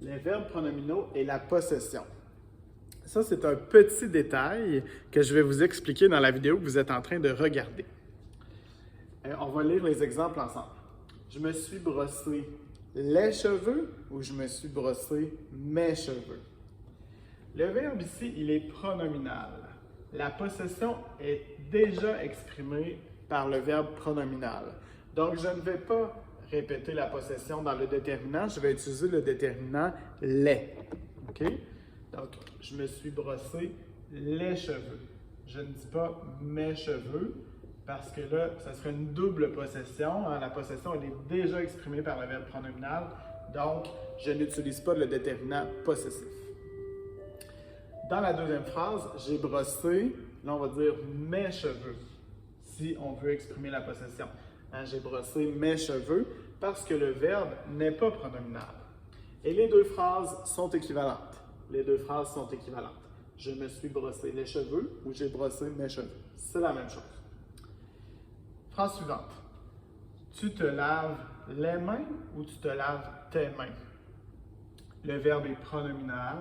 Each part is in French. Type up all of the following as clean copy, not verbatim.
les verbes pronominaux et la possession. Ça, c'est un petit détail que je vais vous expliquer dans la vidéo que vous êtes en train de regarder. On va lire les exemples ensemble. Je me suis brossé les cheveux ou je me suis brossé mes cheveux. Le verbe ici, il est pronominal. La possession est déjà exprimée par le verbe pronominal. Donc, je ne vais pas répéter la possession dans le déterminant, je vais utiliser le déterminant les. OK? Donc, je me suis brossé les cheveux. Je ne dis pas mes cheveux parce que là, ça serait une double possession. La possession, elle est déjà exprimée par le verbe pronominal. Donc, je n'utilise pas le déterminant possessif. Dans la deuxième phrase, j'ai brossé, là on va dire mes cheveux, si on veut exprimer la possession. J'ai brossé mes cheveux parce que le verbe n'est pas pronominal. Et les deux phrases sont équivalentes. Les deux phrases sont équivalentes. Je me suis brossé les cheveux ou j'ai brossé mes cheveux. C'est la même chose. Phrase suivante. Tu te laves les mains ou tu te laves tes mains? Le verbe est pronominal.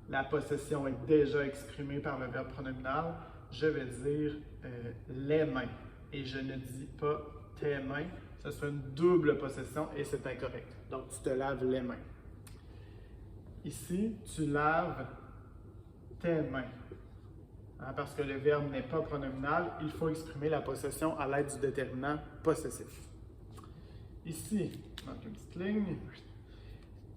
La possession est déjà exprimée par le verbe pronominal. Je vais dire les mains et je ne dis pas tes mains. Ce serait une double possession et c'est incorrect. Donc, tu te laves les mains. Ici, tu laves tes mains. Parce que le verbe n'est pas pronominal, il faut exprimer la possession à l'aide du déterminant possessif. Ici, donc une petite ligne.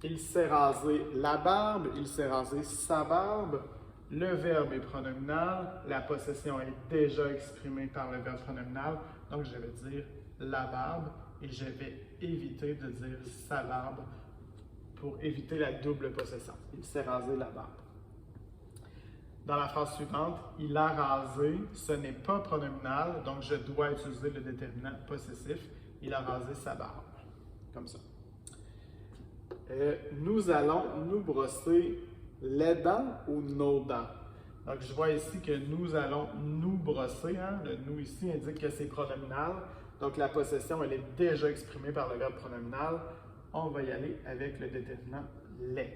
Il s'est rasé la barbe, il s'est rasé sa barbe. Le verbe est pronominal, la possession est déjà exprimée par le verbe pronominal, donc je vais dire la barbe et je vais éviter de dire sa barbe pour éviter la double possession. Il s'est rasé la barbe. Dans la phrase suivante, il a rasé, ce n'est pas pronominal, donc je dois utiliser le déterminant possessif. Il a rasé sa barbe, comme ça. Nous allons nous brosser les dents ou nos dents. Donc, je vois ici que nous allons nous brosser. Le nous ici indique que c'est pronominal. Donc, la possession, elle est déjà exprimée par le verbe pronominal. On va y aller avec le déterminant les.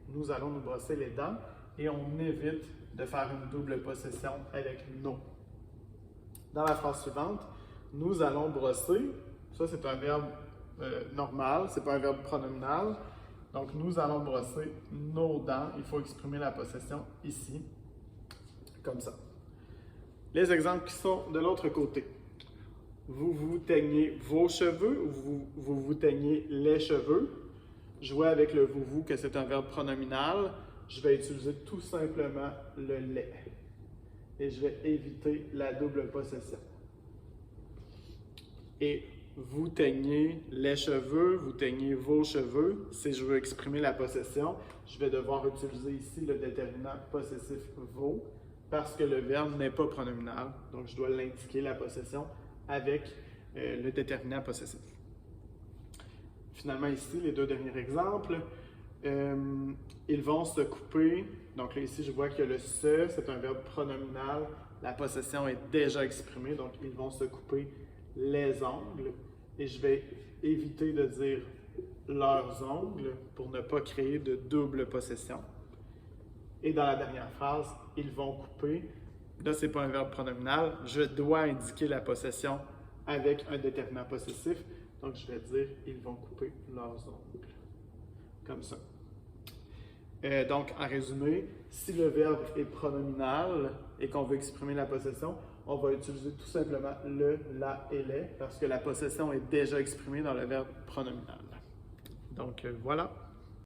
Nous allons nous brosser les dents et on évite de faire une double possession avec nos. Dans la phrase suivante, nous allons brosser. Ça, c'est un verbe normal, ce n'est pas un verbe pronominal. Donc, nous allons brosser nos dents. Il faut exprimer la possession ici, comme ça. Les exemples qui sont de l'autre côté. Vous vous teignez vos cheveux ou vous teignez les cheveux. Je vois avec le vous que c'est un verbe pronominal. Je vais utiliser tout simplement le les. Et je vais éviter la double possession. Et vous teignez les cheveux, vous teignez vos cheveux. Si je veux exprimer la possession, je vais devoir utiliser ici le déterminant possessif vos parce que le verbe n'est pas pronominal. Donc, je dois l'indiquer la possession avec le déterminant possessif. Finalement, ici, les deux derniers exemples. Ils vont se couper. Donc là, ici, je vois que le se, c'est un verbe pronominal. La possession est déjà exprimée, donc ils vont se couper les ongles. Et je vais éviter de dire leurs ongles pour ne pas créer de double possession. Et dans la dernière phrase, ils vont couper. Là, ce n'est pas un verbe pronominal. Je dois indiquer la possession avec un déterminant possessif. Donc, je vais dire ils vont couper leurs ongles. Comme ça. Donc, en résumé, si le verbe est pronominal et qu'on veut exprimer la possession, on va utiliser tout simplement le, la et les parce que la possession est déjà exprimée dans le verbe pronominal. Donc, voilà.